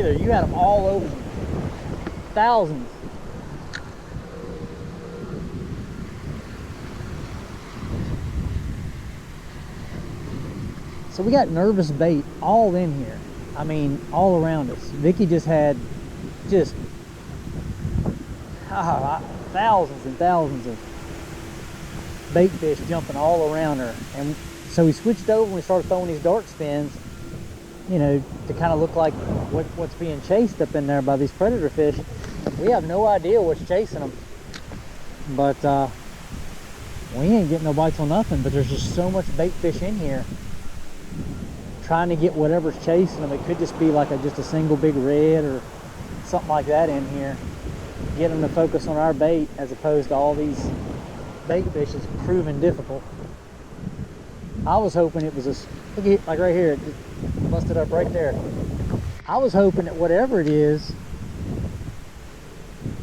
either. You had them all over you. Thousands. So we got nervous bait all in here. I mean, all around us. Vicky just had thousands and thousands of bait fish jumping all around her. And so we switched over and we started throwing these dark spins, you know, to kind of look like what's being chased up in there by these predator fish. We have no idea what's chasing them, but we ain't getting no bites on nothing. But there's just so much bait fish in here trying to get whatever's chasing them. It could just be like just a single big red or something like that in here. Get them to focus on our bait as opposed to all these bait fish. Is proving difficult. I was hoping it was look at, like right here, it just busted up right there. I was hoping that whatever it is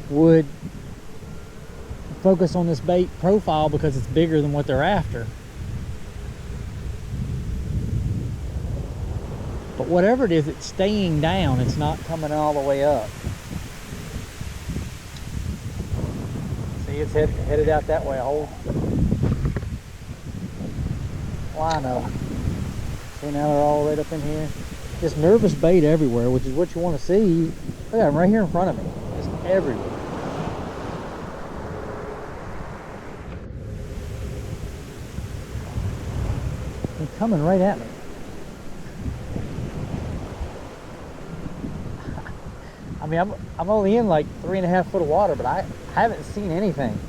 would focus on this bait profile because it's bigger than what they're after. But whatever it is, it's staying down. It's not coming all the way up. See, it's headed out that way. Hold. Line up. See, now they're all right up in here. Just nervous bait everywhere, which is what you want to see. Look at them right here in front of me. Just everywhere. They're coming right at me. I mean, I'm only in like 3.5 foot of water, but I haven't seen anything.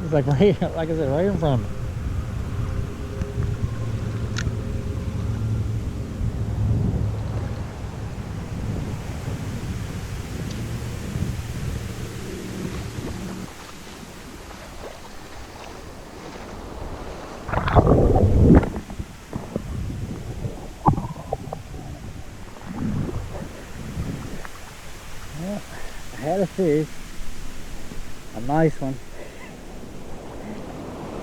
It's like right, like I said, right in front of me. Well, I had a fish, a nice one.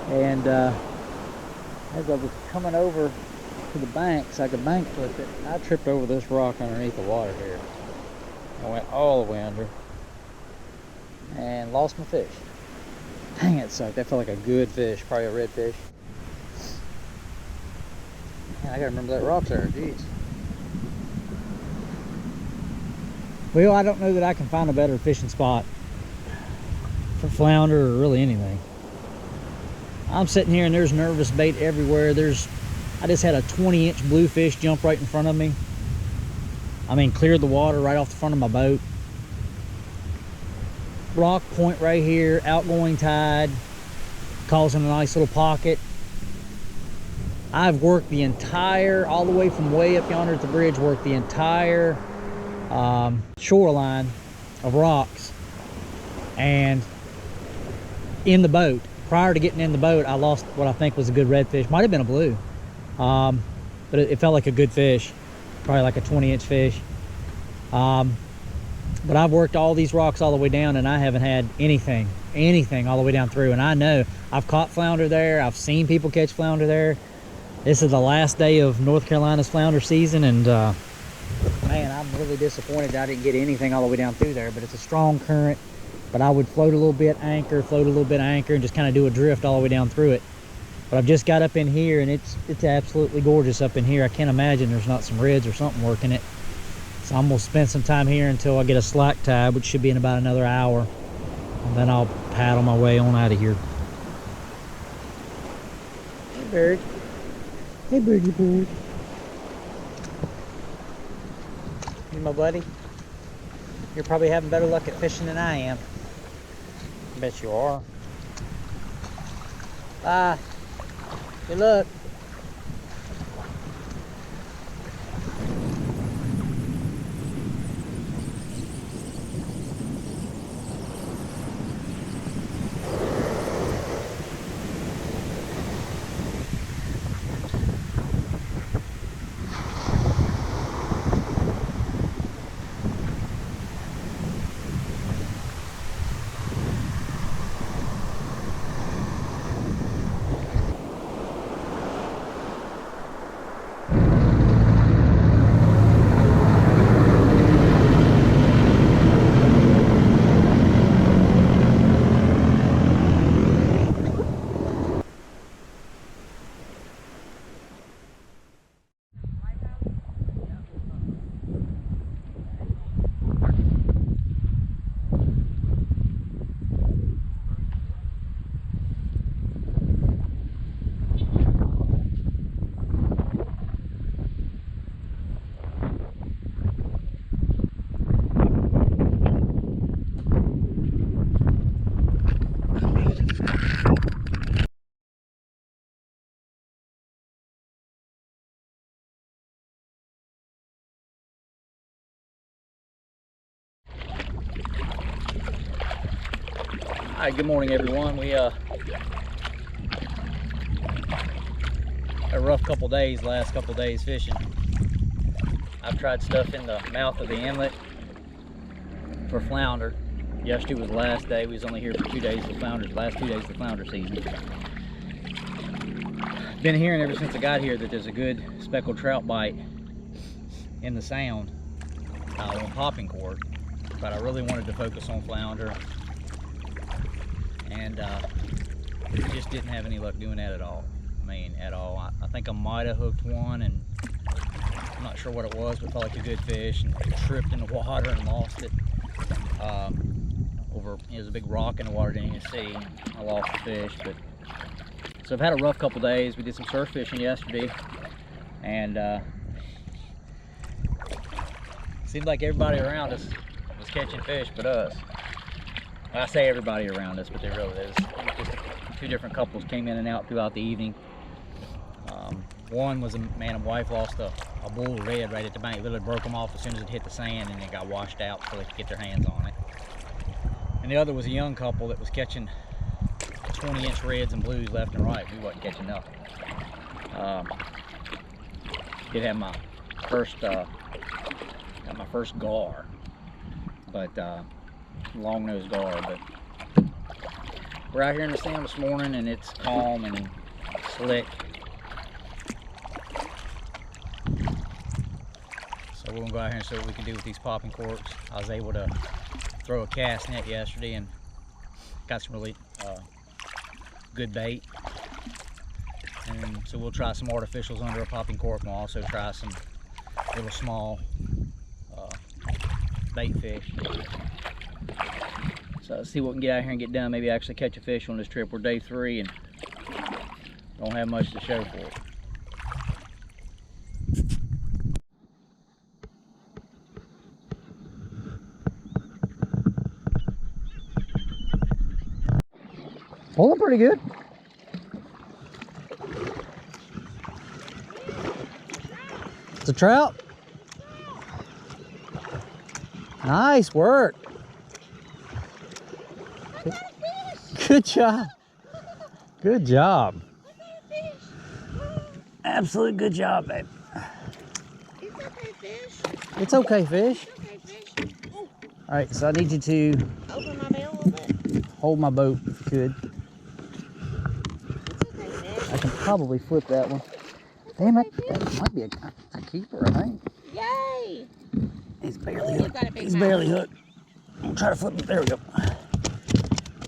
And as I was coming over to the bank so I could bank flip it, I tripped over this rock underneath the water here. I went all the way under and lost my fish. Dang, it sucked. That felt like a good fish, probably a redfish. Man, I gotta remember that rock there, jeez. Well, I don't know that I can find a better fishing spot for flounder or really anything. I'm sitting here and there's nervous bait everywhere. I just had a 20-inch bluefish jump right in front of me. I mean, cleared the water right off the front of my boat. Rock point right here, outgoing tide, causing a nice little pocket. I've worked the entire, all the way from way up yonder at the bridge, worked the entire shoreline of rocks. And in the boat, prior to getting in the boat, I lost what I think was a good redfish. Might have been a blue, but it felt like a good fish, probably like a 20-inch fish. But I've worked all these rocks all the way down and I haven't had anything all the way down through. And I know I've caught flounder there. I've seen people catch flounder there. This is the last day of North Carolina's flounder season, and man, I'm really disappointed that I didn't get anything all the way down through there. But it's a strong current. But I would float a little bit, anchor, float a little bit, anchor, and just kind of do a drift all the way down through it. But I've just got up in here, and it's absolutely gorgeous up in here. I can't imagine there's not some reds or something working it. So I'm gonna spend some time here until I get a slack tide, which should be in about another hour, and then I'll paddle my way on out of here. Hey, bird. Hey, birdie bird. You my buddy? You're probably having better luck at fishing than I am. I bet you are. Bye. Good luck. Hi, good morning everyone. We had a rough couple days, last couple days fishing. I've tried stuff in the mouth of the inlet for flounder. Yesterday was the last day. We was only here for 2 days of flounder, the last 2 days of the flounder season. Been hearing ever since I got here that there's a good speckled trout bite in the sound on popping cork, but I really wanted to focus on flounder, and just didn't have any luck doing that at all. I mean, at all. I think I might have hooked one, and I'm not sure what it was, but felt like a good fish, and tripped in the water and lost it. There's a big rock in the water, didn't even see. I lost the fish, but so I've had a rough couple days. We did some surf fishing yesterday, and seemed like everybody around us was catching fish but us. Well, I say everybody around us, but they really is. Just two different couples came in and out throughout the evening. One was a man and wife, lost a bull red right at the bank. Literally broke them off as soon as it hit the sand, and it got washed out before they could get their hands on it. And the other was a young couple that was catching 20-inch reds and blues left and right. We wasn't catching nothing. Did have my first gar, but long nose gar. But we're out here in the sand this morning, and it's calm and slick. So we're gonna go out here and see what we can do with these popping corks. I was able to throw a cast net yesterday and got some really good bait. And so we'll try some artificials under a popping cork. We'll also try some little small bait fish. So let's see what we can get out here and get done. Maybe actually catch a fish on this trip. We're day 3 and don't have much to show for it. Pulling pretty good. It's a trout. Nice work. Good job. Good job. Absolute good job, babe. It's okay, fish. It's okay, fish. Okay, fish. All right, so I need you to Open my bail a little bit. hold my boat if you could. It's okay, fish. I can probably flip that one. Damn it, that might be a keeper, I think. Yay! He's barely You've hooked. got a big He's mouth. barely hooked. I'm trying to flip it. There we go.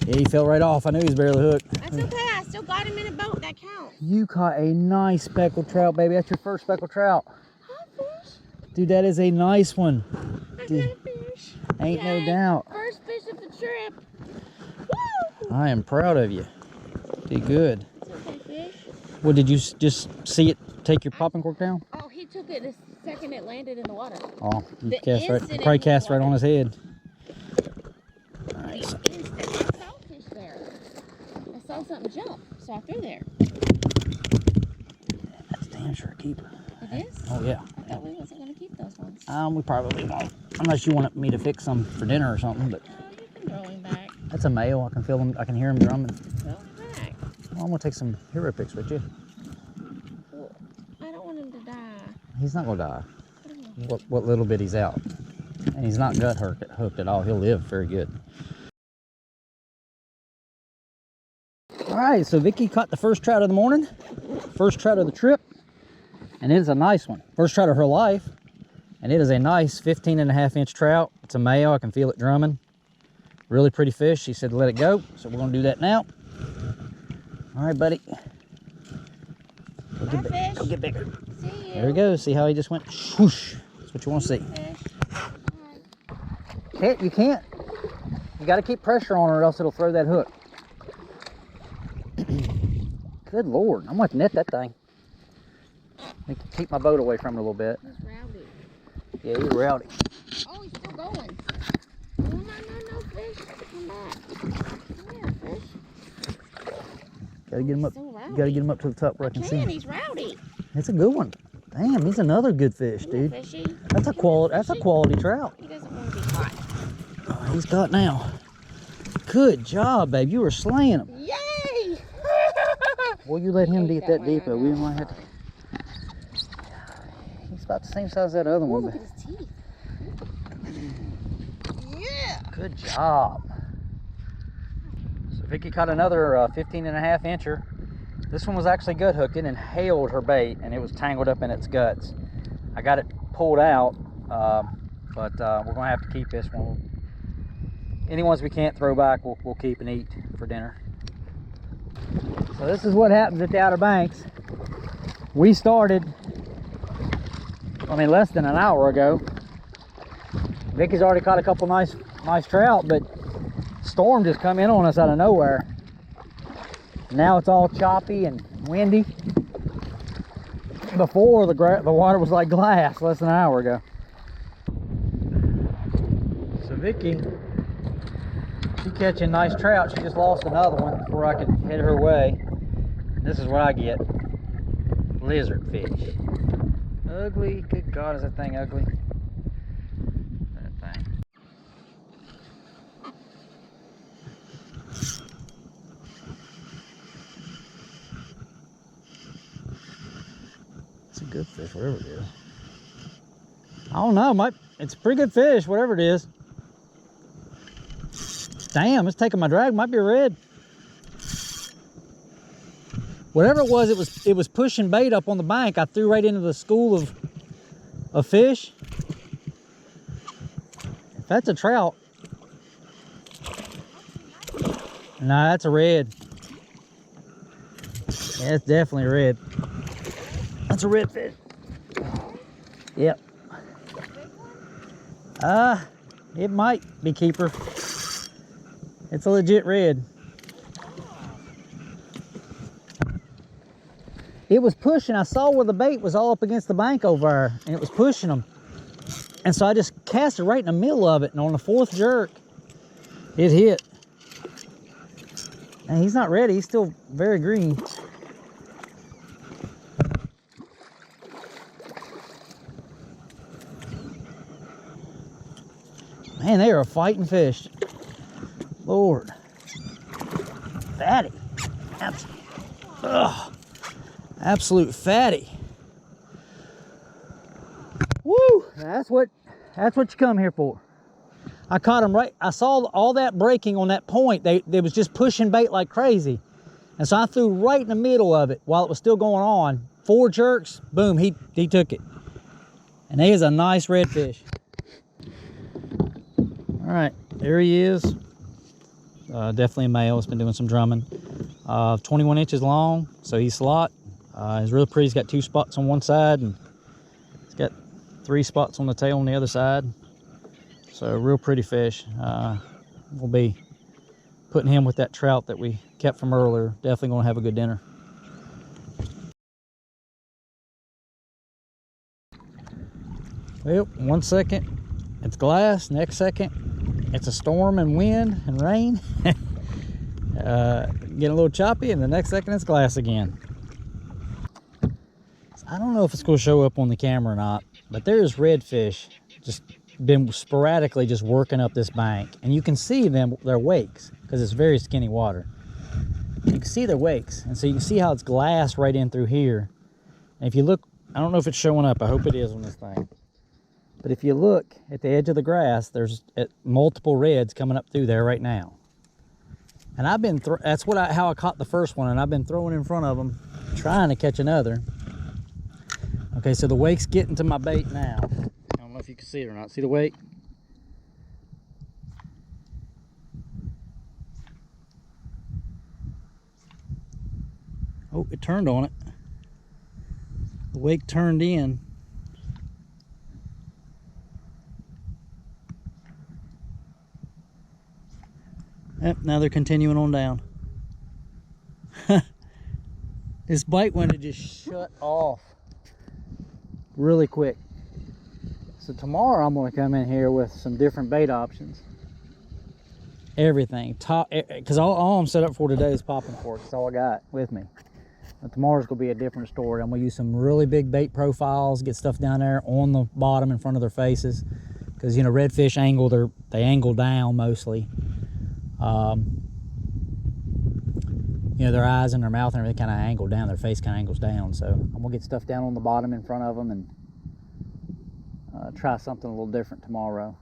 Yeah, he fell right off. I knew he was barely hooked. That's okay. I still got him in a boat. That counts. You caught a nice speckled trout, baby. That's your first speckled trout. Hi, fish. Dude, that is a nice one. I Dude, got a fish. ain't Yay. no doubt. First fish of the trip. Woo! I am proud of you. Did good. It's okay, fish. Well, did you just see it take your popping cork down? Oh, he took it the second it landed in the water. Oh, you The cast right, instant probably it hit cast right water. on his head. All The right, so instant. I saw fish there. I saw something jump, so I threw there. that's damn sure a keeper. It is? Oh yeah. I thought we wasn't going to keep those ones. We probably won't, unless you wanted me to fix some for dinner or something. But Oh, you can throw him back. that's a male. I can feel him. I can hear him drumming. Throw him back. Well, I'm gonna take some hero pics with you. Well, I don't want him to die. He's not gonna die. What little bit he's out, and he's not gut hooked at all. He'll live very good. All right, so Vicky caught the first trout of the morning, first trout of the trip, and it is a nice one. First trout of her life, and it is a nice 15.5-inch trout. It's a male. I can feel it drumming. Really pretty fish. She said to let it go, so we're gonna do that now. All right, buddy. Go get, Hi, go get bigger. See you. There we go. See how he just went swoosh. That's what you want to see. Fish. You can't. You got to keep pressure on her or else it'll throw that hook. Good Lord. I'm going to net that thing. Let me keep my boat away from it a little bit. He's rowdy. Yeah, he's rowdy. Oh, he's still going. No, fish. Come back. Come here, fish. Got to get him up. So rowdy. Got to get him up to the top where I can see him. He's rowdy. It's a good one. Damn, he's another good fish, dude. Fishy. That's a quality. That's a quality trout. He doesn't want to be caught. Oh, he's caught now. Good job, babe. You were slaying them. Yay! Well, you let him get that deeper. We might have to. He's about the same size as that other Ooh, one. look at his teeth. Yeah. Good job. So Vicky caught another 15.5 incher. This one was actually gut hooked. It inhaled her bait and it was tangled up in its guts. I got it pulled out, but we're gonna have to keep this one. Any ones we can't throw back, we'll keep and eat for dinner. So this is what happens at the Outer Banks. We started, less than an hour ago. Vicky's already caught a couple nice trout, but storm just come in on us out of nowhere. Now it's all choppy and windy. Before the water was like glass less than an hour ago. So Vicky, she catching nice trout. She just lost another one before I could head her way. This is what I get. Lizard fish. Ugly. Good God, is that thing ugly? That thing. It's a good fish, whatever it is. I don't know, it's a pretty good fish, whatever it is. Damn, it's taking my drag. Might be a red. Whatever it was pushing bait up on the bank. I threw right into the school of fish. If that's a trout. Nah, that's a red. Yeah, it's definitely a red. That's a red fish. Yep. It might be keeper. It's a legit red. It was pushing. I saw where the bait was all up against the bank over there, and it was pushing them. And so I just cast it right in the middle of it, and on the fourth jerk, it hit. And he's not ready. He's still very green. Man, they are a fighting fish. Lord. Fatty. Absolute fatty. Woo! That's what you come here for. I caught them right. I saw all that breaking on that point. They was just pushing bait like crazy. And so I threw right in the middle of it while it was still going on. 4 jerks, boom, he took it. And he is a nice redfish. All right, there he is. Definitely a male. It's been doing some drumming. 21 inches long, so he's slot. He's really pretty. He's got 2 spots on one side, and he's got 3 spots on the tail on the other side. So real pretty fish. We'll be putting him with that trout that we kept from earlier. Definitely gonna have a good dinner. Well, 1 second it's glass, next second it's a storm and wind and rain. Getting a little choppy, and the next second it's glass again. I don't know if it's going to show up on the camera or not, but there's redfish just been sporadically just working up this bank, and you can see their wakes because it's very skinny water. You can see their wakes, and so you can see how it's glass right in through here. And if you look, I don't know if it's showing up. I hope it is on this thing. But if you look at the edge of the grass, there's multiple reds coming up through there right now. And I've been, that's how I caught the first one, and I've been throwing in front of them, trying to catch another. Okay, so the wake's getting to my bait now. I don't know if you can see it or not. See the wake? Oh, it turned on it. The wake turned in. Yep, now they're continuing on down. This bite wanted to just shut off really quick. So tomorrow I'm going to come in here with some different bait options. Everything. Because all I'm set up for today is popping corks. That's all I got with me. But tomorrow's going to be a different story. I'm going to use some really big bait profiles, get stuff down there on the bottom in front of their faces. Because, you know, redfish angle, they angle down mostly. You know, their eyes and their mouth and everything kind of angle down, their face kind of angles down. So I'm gonna get stuff down on the bottom in front of them and try something a little different tomorrow.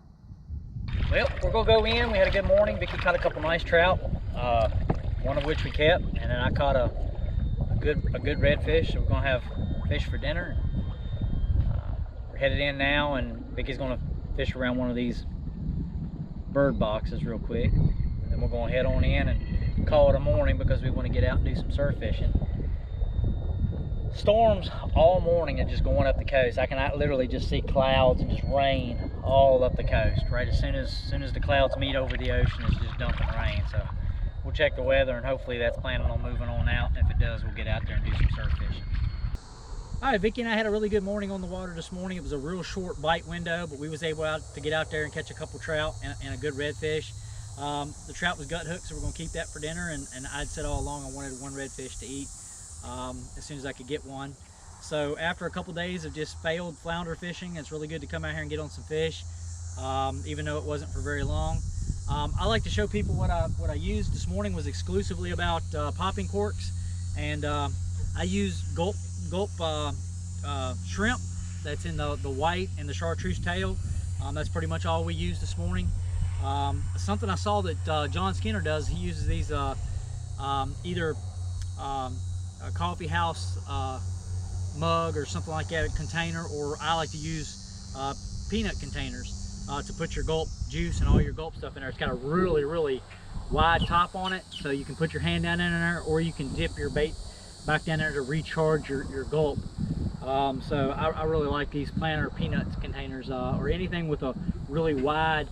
Well, we're gonna go in. We had a good morning. Vicky caught a couple nice trout, one of which we kept, and then I caught a good redfish. So we're gonna have fish for dinner. We're headed in now, and Vicky's gonna fish around one of these bird boxes real quick. And then we're gonna head on in and call it a morning because we want to get out and do some surf fishing. Storms all morning and just going up the coast. I can literally just see clouds and just rain all up the coast. Right as soon as the clouds meet over the ocean, it's just dumping rain. So we'll check the weather, and hopefully that's planning on moving on out. And if it does, we'll get out there and do some surf fishing. All right, Vicky and I had a really good morning on the water this morning. It was a real short bite window, but we was able to get out there and catch a couple trout and a good redfish. The trout was gut hooked, so we're gonna keep that for dinner. And I'd said all along I wanted one redfish to eat as soon as I could get one. So after a couple days of just failed flounder fishing, it's really good to come out here and get on some fish, even though it wasn't for very long. I like to show people what I used this morning was exclusively about popping corks, and I used gulp shrimp that's in the white and the chartreuse tail. That's pretty much all we used this morning. Something I saw that John Skinner does, he uses these either a coffee house mug or something like that, a container, or I like to use peanut containers to put your gulp juice and all your gulp stuff in there. It's got a really wide top on it, so you can put your hand down in there, or you can dip your bait back down there to recharge your gulp. So I really like these planter peanut containers, or anything with a really wide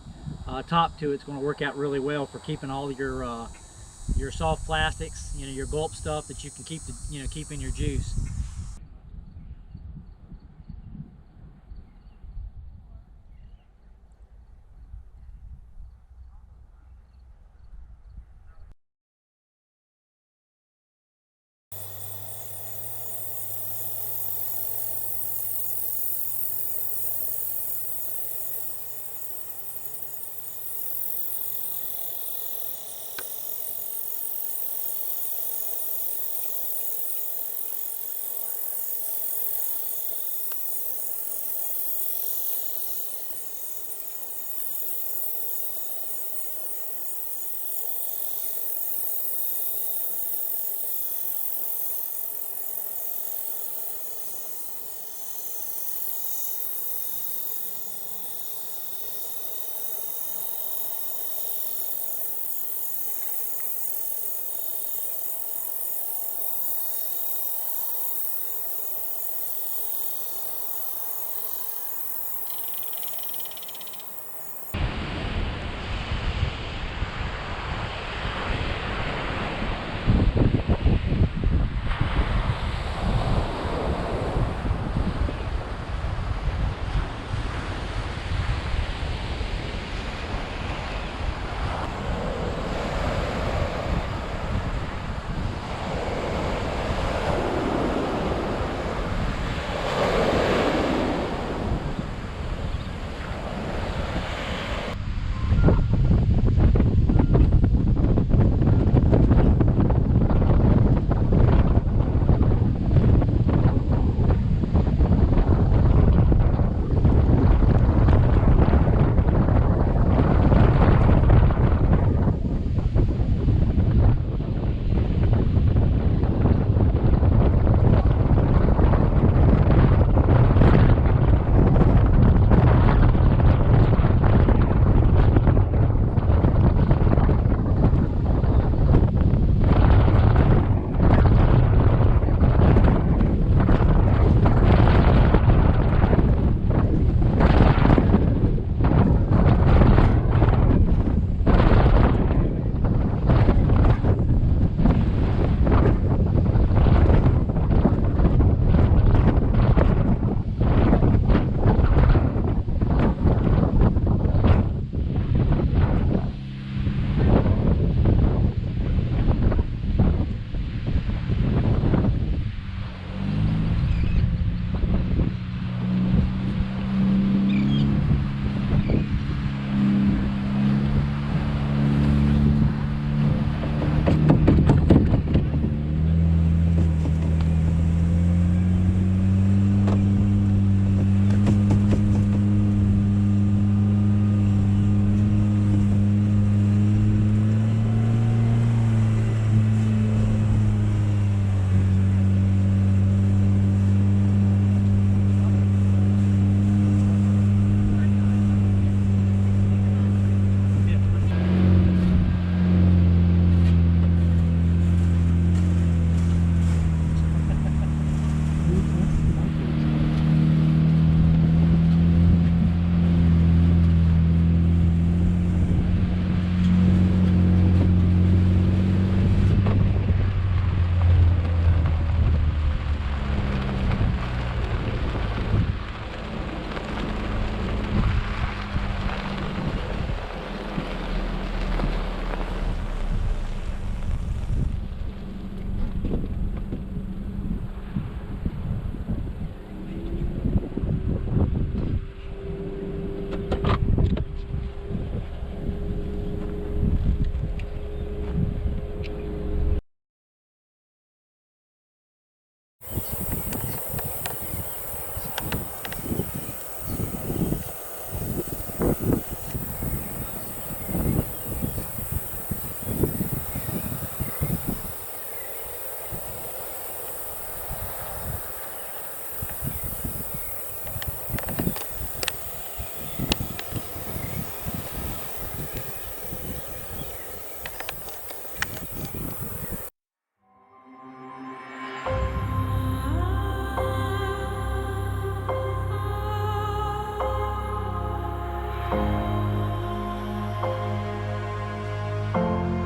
top to it. It's going to work out really well for keeping all your soft plastics, you know, your gulp stuff that you can keep in your juice.